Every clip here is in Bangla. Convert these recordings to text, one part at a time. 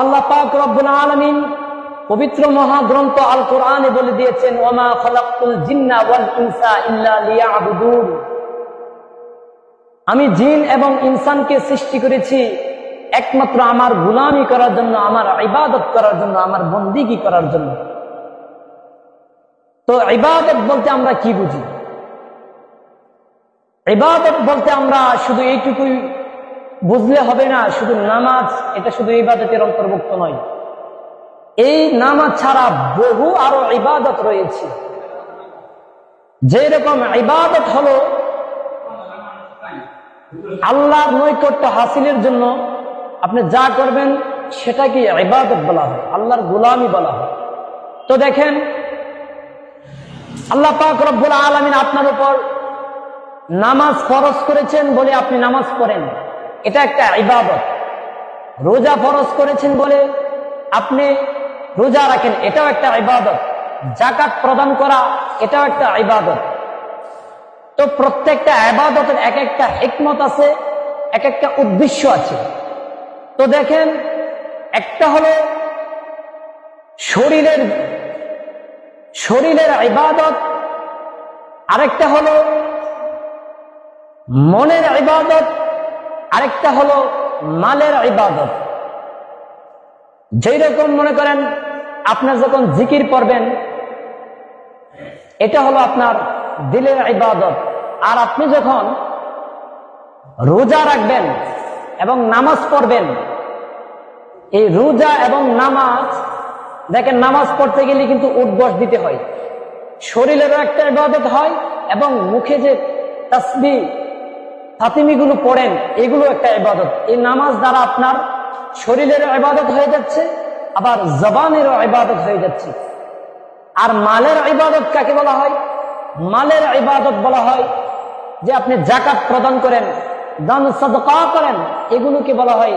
আল্লাহ পাক রব্বুল আলামিন পবিত্র মহাগ্রন্থ আল কোরআনে বলে দিয়েছেন, ওমা খালাকতুল জিন্না ওয়াল ইনসা ইল্লা লিয়াবুদুন, আমি জিন এবং ইনসানকে সৃষ্টি করেছি একমাত্র আমার গোলামি করার জন্য, আমার ইবাদত করার জন্য, আমার বন্দিগি করার জন্য। তো ইবাদত বলতে আমরা কি বুঝি? ইবাদত বলতে আমরা শুধু এইটুকুই বুঝলে হবে না, শুধু নামাজ এটা শুধু ইবাদতের অন্তর্ভুক্ত নয়। এই নামাজ ছাড়া বহু আরো ইবাদত রয়েছে। যেরকম ইবাদত হলো আল্লাহর নৈকট্য হাসিলের জন্য আপনি যা করবেন সেটাকে ইবাদত বলা হয়, আল্লাহর গোলামি বলা হয়। তো দেখেন, আল্লাহ পাক রব্বুল আলামিন আপনার উপর নামাজ ফরজ করেছেন বলে আপনি নামাজ পড়েন, এটা একটা ইবাদত। রোজা ফরজ করেছেন বলে আপনি রোজা রাখেন, এটাও একটা ইবাদত। যাকাত প্রদান করা, এটাও একটা ইবাদত। তো প্রত্যেকটা ইবাদতের এক একটা হিকমত আছে, এক একটা উদ্দেশ্য আছে। তো দেখেন, একটা হলো শরীরের ইবাদত, আরেকটা হলো মনের ইবাদত, আরেকটা হলো মালের ইবাদত। যেই রকম মনে করেন আপনার যখন জিকির পড়বেন, এটা হলো আপনার দিলের ইবাদত। আর আপনি যখন রোজা রাখবেন এবং নামাজ পড়বেন, এই রোজা এবং নামাজ, দেখেন নামাজ পড়তে গেলে কিন্তু উঠবস দিতে হয়, শরীরেরও একটা ইবাদত হয় এবং মুখে যে তাসবিহ ফাতিমিগুলো পড়েন এগুলো একটা ইবাদত। এই নামাজ দ্বারা আপনার শরীরের ইবাদত হয়ে যাচ্ছে, আবার জবানেরও ইবাদত হয়ে যাচ্ছে। আর মালের ইবাদত কাকে বলা হয়? মালের ইবাদত বলা হয় যে আপনি যাকাত প্রদান করেন, দান সাদকা করেন, এগুলোকে বলা হয়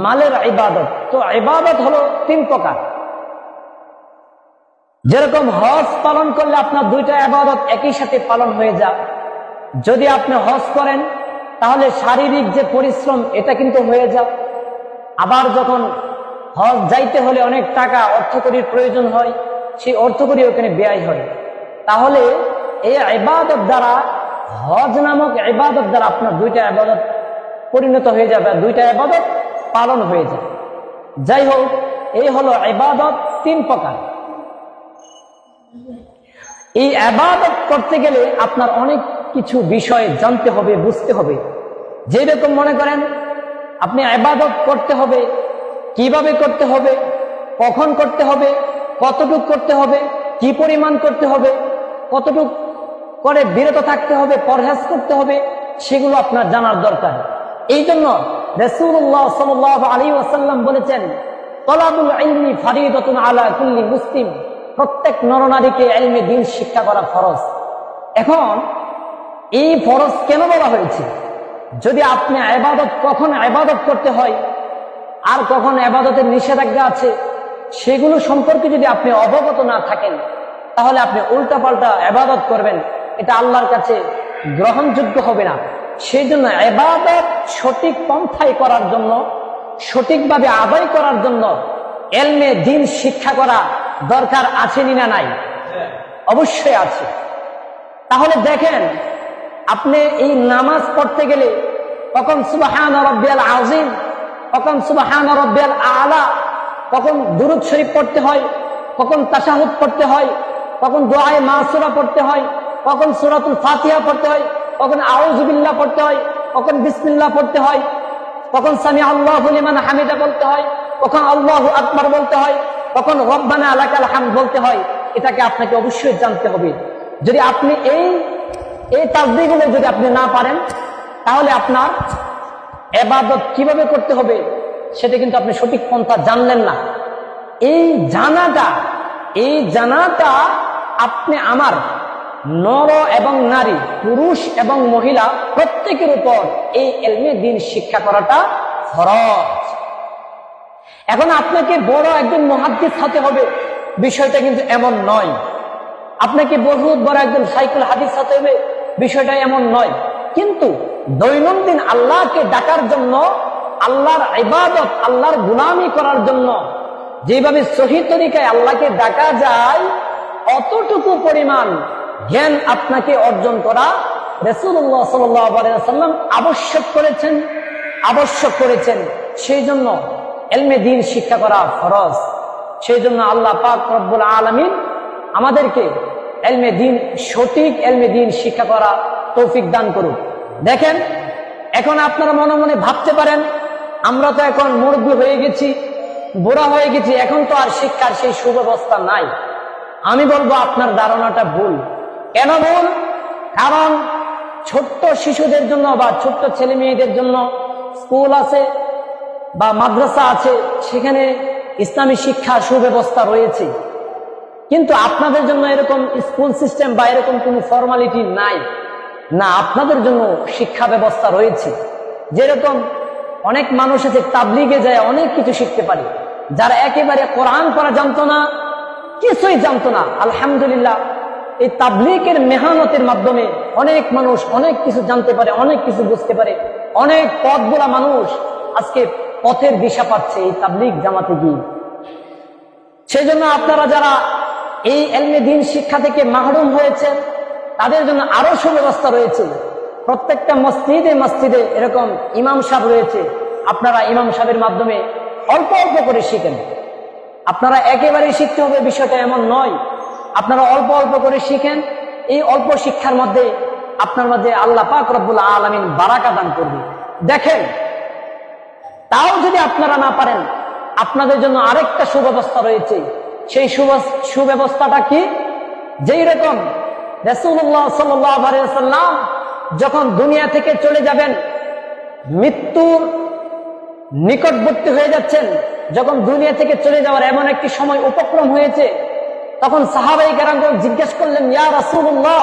মালের ইবাদত। তো ইবাদত হলো তিন প্রকার। যেরকম হজ পালন করলে আপনার দুইটা ইবাদত একই সাথে পালন হয়ে যায়। যদি আপনি হজ করেন তাহলে শারীরিক যে পরিশ্রম এটা কিন্তু হয়ে যায়। আবার যখন হজ যাইতে হলে অনেক টাকা অর্থকরীর প্রয়োজন হয়, সেই অর্থকরী ওখানে ব্যয় হয়। তাহলে এই ইবাদত দ্বারা, হজ নামক ইবাদত দ্বারা আপনার দুইটা ইবাদত পরিণত হয়ে যাবে, দুইটা ইবাদত পালন হয়ে যায়। যাই হোক, এই হলো ইবাদত তিন প্রকার। এই ইবাদত করতে গেলে আপনার অনেক কিছু বিষয় জানতে হবে, বুঝতে হবে। যেরকম মনে করেন আপনি ইবাদত করতে হবে, কিভাবে করতে হবে, কখন করতে হবে, কতটুক করতে হবে, কি পরিমাণ করতে হবে, কতটুক করে বিরত থাকতে হবে, পরহেজ করতে হবে, সেগুলো আপনার জানার দরকার। এই জন্য রাসূলুল্লাহ সাল্লাল্লাহু আলাইহি ওয়াসাল্লাম বলেছেন, তলাবুল ইলমি ফারিদাতুন আলা কুল্লি মুসলিম, প্রত্যেক নরনারীকে ইলমে দ্বীন শিক্ষা করা ফরজ। এখন এই ফরজ কেন বলা হয়েছে? যদি আপনি ইবাদত, কখন ইবাদত করতে হয় আর কখন ইবাদতের নিষেধাজ্ঞা আছে, সেগুলো সম্পর্কে যদি আপনি অবগত না থাকেন, তাহলে আপনি উল্টাপাল্টা ইবাদত করবেন, এটা আল্লাহর কাছে গ্রহণযোগ্য হবে না। সেই জন্য ইবাদত সঠিক পন্থায় করার জন্য, সঠিকভাবে আদায় করার জন্য ইলমে দ্বীন শিক্ষা করা দরকার আছে না নাই? অবশ্যই আছে। তাহলে দেখেন, আপনি এই নামাজ পড়তে গেলে কখন সুবহান রাব্বিয়াল আযীম, কখন সুবহান রাব্বিয়াল আ'লা, কখন দুরূদ শরীফ পড়তে হয়, কখন তাশাহুদ পড়তে হয়, কখন দোয়ায়ে মাসুরা পড়তে হয়, কখন সূরাতুল ফাতিহা পড়তে হয়, কখন আউযু বিল্লাহ পড়তে হয়, কখন বিসমিল্লাহ পড়তে হয়, কখন সামি আল্লাহু লিমান হামিদা বলতে হয়, কখন আল্লাহু আকবার বলতে হয়, কখন রব্বানা লাকাল হামদ বলতে হয়। এটাকে আপনাকে অবশ্যই জানতে হবে। যদি আপনি এই তাসবিহগুলো যদি আপনি না পারেন, তাহলে আপনার ইবাদত কিভাবে করতে হবে সেটা কিন্তু আপনি সঠিক পন্থা জানলেন না। এই জানাটা আপনি আমার নর এবং নারী, পুরুষ এবং মহিলা প্রত্যেকের উপর এই ইলমে দ্বীন শিক্ষা করাটা ফরজ। এখন আপনাকে বড় একজন মুহাদ্দিস হতে হবে, বিষয়টা কিন্তু এমন নয়। আপনাকে বহুত বড় একজন শাইখুল হাদিস হতে হবে, বিষয়টা এমন নয়। কিন্তু দৈনন্দিন আল্লাহকে ডাকার জন্য আল্লাহর ইবাদত, আল্লাহর গুলামি করার জন্য যেভাবে সহি তরিকায় আল্লাহকে ডাকা যায়, অতটুকু পরিমাণ জ্ঞান আপনাকে অর্জন করা রাসূলুল্লাহ সাল্লাল্লাহু আলাইহি ওয়াসাল্লাম আবশ্যক করেছেন। সেই জন্য ইলমে দ্বীন শিক্ষা করা ফরজ। সেই জন্য আল্লাহ পাক রব্বুল আলামিন আমাদেরকে ইলমে দ্বীন, সঠিক ইলমে দ্বীন শিক্ষা করা তৌফিক দান করুন। দেখেন, এখন আপনারা মনে মনে ভাবতে পারেন, আমরা তো এখন মুরব্বী হয়ে গেছি, বুড়া হয়ে গেছি, এখন তো আর শিক্ষার সেই সুব্যবস্থা নাই। আমি বলবো আপনার ধারণাটা ভুল। কেন ভুল? কারণ ছোট্ট শিশুদের জন্য বা ছোট্ট ছেলে মেয়েদের জন্য স্কুল আছে বা মাদ্রাসা আছে, সেখানে ইসলামী শিক্ষার সুব্যবস্থা রয়েছে। কিন্তু আপনাদের জন্য এরকম স্কুল সিস্টেম বা এরকম কোনো ফর্মালিটি নাই না। আপনাদের জন্য শিক্ষা ব্যবস্থা রয়েছে। যেরকম অনেক মানুষ আছে তাবলিগে যায় অনেক কিছু শিখতে পারে, যারা একেবারে কোরআন পড়া জানতো না, কিছুই জানতো না, আলহামদুলিল্লাহ এই তাবলিগের মেহনতের মাধ্যমে অনেক মানুষ অনেক কিছু জানতে পারে, অনেক কিছু বুঝতে পারে। অনেক পথগুলা মানুষ আজকে পথের দিশা পাচ্ছে এই তাবলিগ জামাতে গিয়ে। সেই জন্য আপনারা যারা এই ইলমে দ্বীন শিক্ষা থেকে মাহরুম হয়েছেন, তাদের জন্য আরো সুব্যবস্থা রয়েছে। প্রত্যেকটা মসজিদে এরকম ইমাম সাহেব রয়েছে। আপনারা ইমাম সাহেবের মাধ্যমে অল্প অল্প করে শিখেন। আপনারা একেবারেই শিখতে হবে বিষয়টা এমন নয়, আপনারা অল্প অল্প করে শিখেন। এই অল্প শিক্ষার মধ্যে আপনার মধ্যে আল্লাহ পাক রব্বুল আলামিন বারাকা দান করবে। দেখেন, তাও যদি আপনারা না পারেন, আপনাদের জন্য আরেকটা সুব্যবস্থা রয়েছে। সেই সুব্যবস্থাটা কি? যেই রকম রাসূলুল্লাহ সাল্লাল্লাহু আলাইহি ওয়াসাল্লাম যখন দুনিয়া থেকে চলে যাবেন, মৃত্যুর নিকটবর্তী হয়ে যাচ্ছেন, যখন দুনিয়া থেকে চলে যাওয়ার এমন একটি সময় উপক্রম হয়েছে, তখন সাহাবায়ে কেরামগণ জিজ্ঞেস করলেন, ইয়া রাসূলুল্লাহ,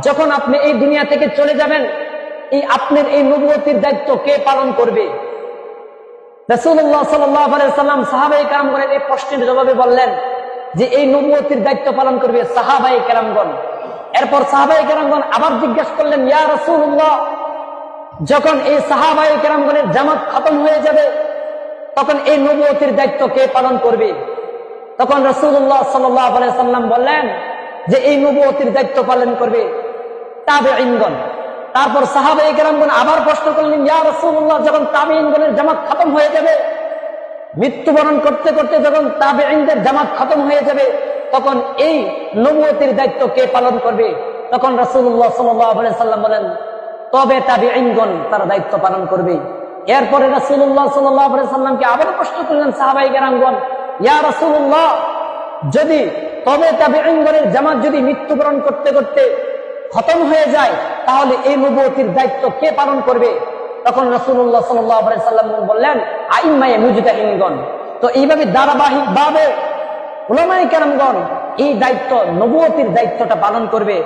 যখন আপনি এই দুনিয়া থেকে চলে যাবেন, এই আপনার এই নবুয়তির দায়িত্ব কে পালন করবে? রাসূলুল্লাহ সাল্লাল্লাহু আলাইহি ওয়াসাল্লাম সাহাবায়ে কেরামগণের এই প্রশ্নের জবাবে বললেন যে এই নবুয়তির দায়িত্ব পালন করবে সাহাবায়ে কেরামগণ। এরপর সাহাবায়ে কেরামগণ আবার জিজ্ঞেস করলেন, ইয়া রাসূলুল্লাহ, যখন এই সাহাবায়ে কেরামগণের জামাত খতম হয়ে যাবে, তখন এই নবুয়তির দায়িত্ব কে পালন করবে? তখন রাসূলুল্লাহ সাল্লাল্লাহু আলাইহি ওয়াসাল্লাম বললেন যে এই নবুয়তির দায়িত্ব পালন করবে তাবেঈনগণ। তারপর সাহাবায়ে কেরামগণ আবার প্রশ্ন করলেন, ইয়া রাসূলুল্লাহ, যখন তাবেঈনগণের জামাত খতম হয়ে যাবে, মৃত্যুবরণ করতে করতে যখন তাবেঈনদের জামাত খতম হয়ে যাবে, তখন এই নবুয়তির দায়িত্ব কে পালন করবে? তখন রাসূলুল্লাহ সাল্লাল্লাহু আলাইহি ওয়াসাল্লাম বলেন, তবে তাবেঈনগণ তার দায়িত্ব পালন করবে। এরপরে রাসূলুল্লাহ সাল্লাল্লাহু আলাইহি ওয়াসাল্লামকে আবার প্রশ্ন করলেন সাহাবায়ে কেরামগণ, ইয়া রাসূলুল্লাহ, যদি তবে তাবেঈনগণের জামাত যদি মৃত্যুবরণ করতে করতে খতম হয়ে যায়, তাহলে এই নবুয়তির দায়িত্ব কে পালন করবে? তখন রাসূলুল্লাহ সাল্লাল্লাহু আলাইহি ওয়াসাল্লাম বললেন, আইম্মায়ে মুজতাহিদগণ। তো এইভাবে ধারাবাহিকভাবে উলামায়ে কেরামগণ এই দায়িত্ব, নবুয়তির দায়িত্বটা পালন করবে।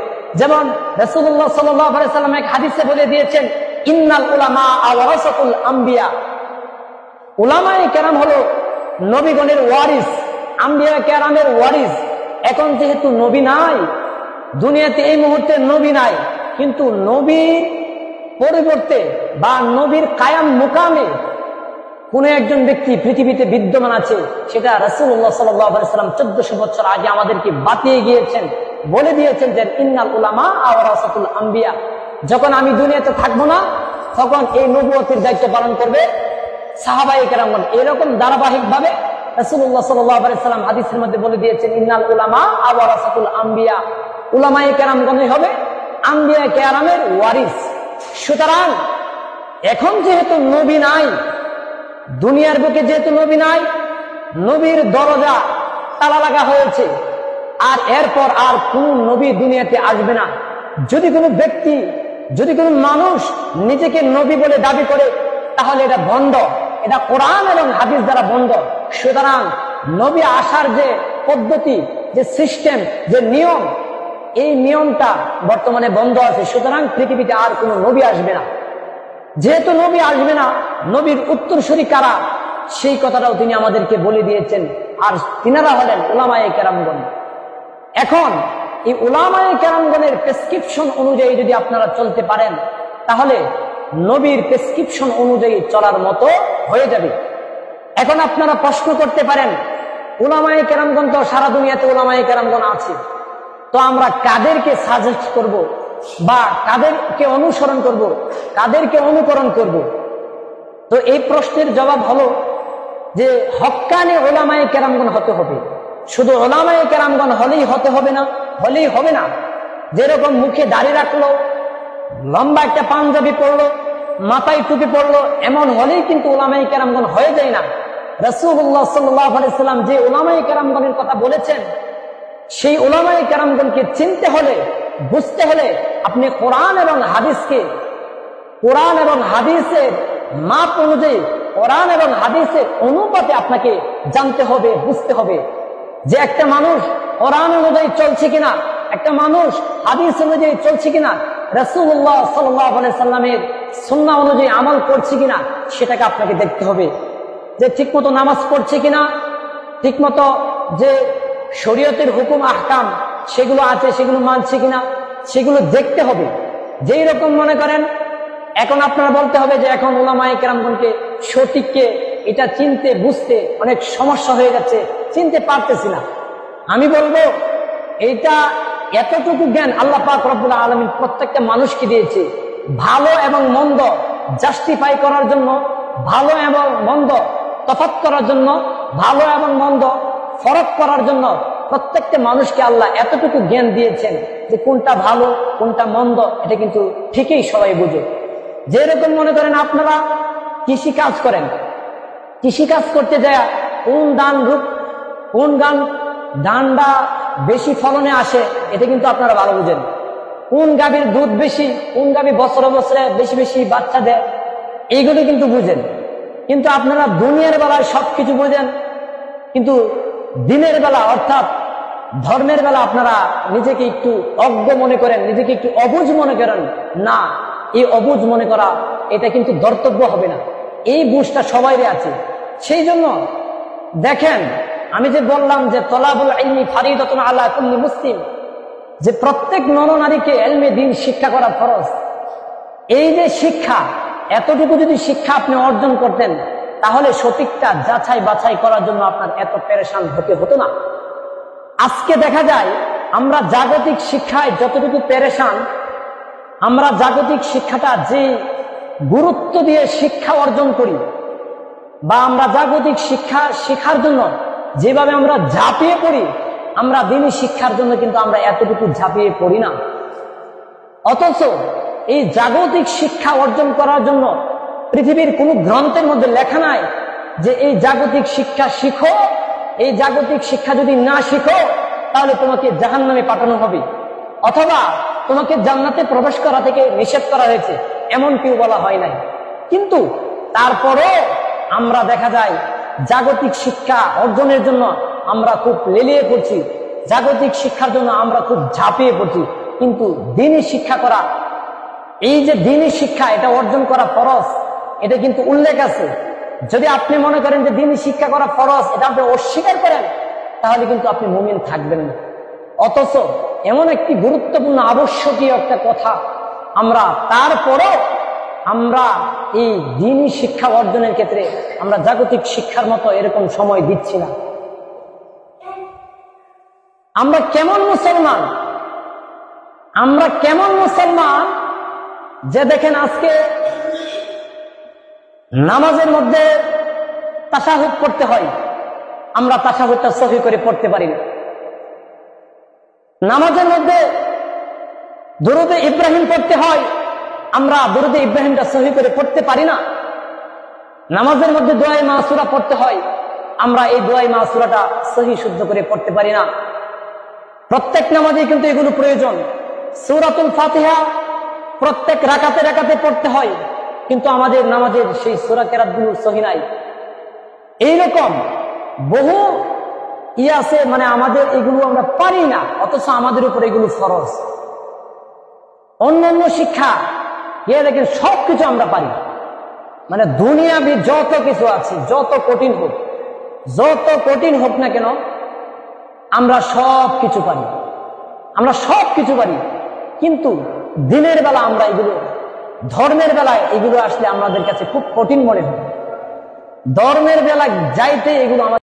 যেমন রাসূলুল্লাহ সাল্লাল্লাহু আলাইহি ওয়াসাল্লাম এক হাদিসে বলে দিয়েছেন, ইন্নাল উলামা ওয়ারাসাতুল আম্বিয়া। উলামায়ে কেরাম হলো নবীগণের ওয়ারিস, আম্বিয়া কেরামের ওয়ারিস। এখন যেহেতু নবী নাই দুনিয়াতে, এই মুহূর্তে নবী নাই, কিন্তু নবীর পরিবর্তে বা নবীর কায়াম মুকামে কোন একজন ব্যক্তি পৃথিবীতে বিদ্যমান আছে, সেটা রাসূলুল্লাহ সাল্লাল্লাহু আলাইহি ওয়াসাল্লাম 1400 বছর আগে আমাদেরকে বাতিয়ে গিয়েছেন, বলে দিয়েছেন যে ইন্নাল উলামা ওয়ারাসাতুল আম্বিয়া। যখন আমি দুনিয়াতে থাকবো না, তখন এই নবুয়তির দায়িত্ব পালন করবে সাহাবায়ে কেরামগণ। এরকম ধারাবাহিক ভাবে রাসূলুল্লাহ সাল্লাল্লাহু আলাইহি ওয়াসাল্লাম হাদিসের মধ্যে বলে দিয়েছেন, ইন্নাল উলামা ওয়ারাসাতুল আম্বিয়া। উলামায়ে কেরামগণই হবে আম্বিয়া কেরামের ওয়ারিস। সুতরাং এখন যেহেতু নবী নাই, দুনিয়ার বুকে যেহেতু নবী নাই, নবীর দরজা তালা লাগা হয়েছে, আর এরপর আর কোন নবী দুনিয়াতে আসবে না। যদি কোনো ব্যক্তি, যদি কোনো মানুষ নিজেকে নবী বলে দাবি করে, তাহলে এটা বন্ধ, এটা কোরআন এবং হাদিস দ্বারা বন্ধ। সুতরাং নবী আসার যে পদ্ধতি, যে সিস্টেম, যে নিয়ম, এই নিয়মটা বর্তমানে বন্ধ আছে। সুতরাং পৃথিবীতে আর কোনো নবী আসবে না। যেহেতু নবী আসবে না, নবীর উত্তরসূরি কারা, সেই কথাটাও তিনি আমাদেরকে বলে দিয়েছেন। আর তিনারা হলেন উলামায়ে কেরামগণ। এখন এই উলামায়ে কেরামগণের প্রেসক্রিপশন অনুযায়ী যদি আপনারা চলতে পারেন, তাহলে নবীর প্রেসক্রিপশন অনুযায়ী চলার মতো হয়ে যাবে। এখন আপনারা প্রশ্ন করতে পারেন, উলামায়ে কেরামগণ তো সারা দুনিয়াতে উলামায়ে কেরামগণ আছে, তো আমরা কাদেরকে সাজেস্ট করব বা কাদেরকে অনুসরণ করব, কাদেরকে অনুকরণ করব? তো এই প্রশ্নের জবাব হলো যে হক্কানি উলামায়ে কেরামগণ হতে হবে। শুধু উলামায়ে কেরামগণ হলেই হবে না। যেরকম মুখে দাড়ি রাখলো, লম্বা একটা পাঞ্জাবি পরলো, মাথায় টুপি পরলো, এমন হলেই কিন্তু উলামায়ে কেরামগণ হয়ে যায় না। রাসূলুল্লাহ সাল্লাল্লাহু আলাইহি সাল্লাম যে উলামায়ে কেরামগণের কথা বলেছেন, সেই উলামায়ে কেরামগণকে চিনতে হলে, বুঝতে হলে আপনি কোরআন এবং হাদিসের মাপ অনুযায়ী, কোরআন এবং হাদিসের অনুপাতে আপনাকে জানতে হবে, বুঝতে হবে যে একটা মানুষ কোরআন অনুযায়ী চলছে কিনা, একটা মানুষ হাদিস অনুযায়ী চলছে কিনা, রাসূলুল্লাহ সাল্লাল্লাহু আলাইহি সাল্লামের সুন্নাহ অনুযায়ী আমল করছে কিনা, সেটাকে আপনাকে দেখতে হবে। যে ঠিকমতো নামাজ পড়ছে কিনা, ঠিকমতো যে শরীয়তের হুকুম আহকাম সেগুলো আছে, সেগুলো মানছে কিনা, সেগুলো দেখতে হবে। যেই রকম মনে করেন, এখন আপনারা বলতে হবে যে এখন উলামায়ে কেরামগণকে সঠিককে এটা চিনতে বুঝতে অনেক সমস্যা হয়ে যাচ্ছে, চিনতে পারতেছি না। আমি বলবো এইটা এতটুকু জ্ঞান আল্লাহ পাক রব্বুল আলামিন প্রত্যেকটা মানুষকে দিয়েছে। ভালো এবং মন্দ জাস্টিফাই করার জন্য, ভালো এবং মন্দ তফাৎ করার জন্য, ভালো এবং মন্দ ফরক করার জন্য প্রত্যেকটা মানুষকে আল্লাহ এতটুকু জ্ঞান দিয়েছেন যে কোনটা ভালো কোনটা মন্দ এটা কিন্তু ঠিকই সবাই বুঝে। যেরকম মনে করেন আপনারা কৃষি কাজ করেন, কৃষি কাজ করতে যায় কোন ধানটা বেশি ফলনে আসে এটা কিন্তু আপনারা ভালো বুঝেন। কোন গাভীর দুধ বেশি, কোন গাভী বছরে বছরে বেশি বেশি বাচ্চা দেয়, এইগুলো কিন্তু বুঝেন। কিন্তু আপনারা দুনিয়ার বেলায় সবকিছু বুঝেন, কিন্তু দিনের বেলা অর্থাৎ ধর্মের বেলা আপনারা নিজেকে একটু অজ্ঞ মনে করেন, নিজেকে একটু অবুঝ মনে করেন। না, এই অবুঝ মনে করা এটা কিন্তু ধর্তব্য হবে না। এই বুঝটা সবাইরই আছে। সেই জন্য দেখেন, আমি যে বললাম যে তলাবুল ইলমি ফারিদাতুন আলা কুল্লি মুসলিম, যে প্রত্যেক নরনারীকে ইলমে দ্বীন শিক্ষা করা ফরজ। এই যে শিক্ষা, এতটুকু যদি শিক্ষা আপনি অর্জন করতেন তাহলে সঠিকটা যাচাই বাছাই করার জন্য আপনার এত পেরেশান হতে হতো না। আজকে দেখা যায় আমরা জাগতিক শিক্ষায় যতটুকু পেরেশান, আমরা জাগতিক শিক্ষাটা যে গুরুত্ব দিয়ে শিক্ষা অর্জন করি, বা আমরা জাগতিক শিক্ষা শেখার জন্য যেভাবে আমরা ঝাঁপিয়ে পড়ি, আমরা দ্বীনি শিক্ষার জন্য কিন্তু আমরা এতটুকু ঝাঁপিয়ে পড়ি না। অথচ এই জাগতিক শিক্ষা অর্জন করার জন্য পৃথিবীর কোন গ্রন্থের মধ্যে লেখা নাই যে এই জাগতিক শিক্ষা শিখো, এই জাগতিক শিক্ষা যদি না শিখো তাহলে তোমাকে জাহান্নামে পাঠানো হবে, অথবা তোমাকে জান্নাতে প্রবেশ করা থেকে নিষেধ করা হয়েছে, এমন কেউ বলা হয় নাই। কিন্তু তারপরও আমরা দেখা যায় জাগতিক শিক্ষা অর্জনের জন্য আমরা খুব লেলিয়ে পড়ছি, জাগতিক শিক্ষার জন্য আমরা খুব ঝাঁপিয়ে পড়ছি। কিন্তু দ্বীনি শিক্ষা করা, এই যে দ্বীনি শিক্ষা এটা অর্জন করা ফরজ, এটা কিন্তু উল্লেখ আছে। যদি আপনি মনে করেন যে দ্বীনি শিক্ষা করা ফরজ, এটা আপনি অস্বীকার করেন, তাহলে কিন্তু আপনি মুমিন থাকবেন না। অথচ এমন একটি গুরুত্বপূর্ণ আবশ্যকীয় একটা কথা, আমরা তারপরও আমরা এই দ্বীনি শিক্ষা অর্জনের ক্ষেত্রে আমরা জাগতিক শিক্ষার মতো এরকম সময় দিচ্ছি না। আমরা কেমন মুসলমান, আমরা কেমন মুসলমান যে দেখেন আজকে নামাজের মধ্যে তাশাহুদ পড়তে হয়, আমরা তাশাহুদটা সহি করে পড়তে পারি না। নামাজের মধ্যে দুরুদে ইব্রাহিম পড়তে হয়, আমরা দুরুদে ইব্রাহিমটা সহি করে পড়তে পারি না। নামাজের মধ্যে দোয়ায়ে মাসুরা পড়তে হয়, আমরা এই দোয়ায়ে মাসুরাটা সহি শুদ্ধ করে পড়তে পারি না। প্রত্যেক নামাজে কিন্তু এগুলো প্রয়োজন। সূরাতুল ফাতিহা প্রত্যেক রাকাতে রাকাতে পড়তে হয়, কিন্তু আমাদের নামাজের সেই সূরা কেরাতগুলো সহি নাই। এইরকম বহু আছে, মানে আমাদের এগুলো আমরা পারি না, অথচ আমাদের উপর এগুলো ফরজ। অন্যান্য শিক্ষা দেখেন সবকিছু আমরা পারি, মানে দুনিয়াবি যত কিছু আছে, যত কঠিন হোক না কেন আমরা সব কিছু পারি, আমরা সব কিছু পারি। কিন্তু দিনের বেলা আমরা এগুলো ধর্মের বেলায় এগুলো আসলে আমাদের কাছে খুব কঠিন মনে হয়। ধর্মের বেলায় যাইতে এগুলো আমাদের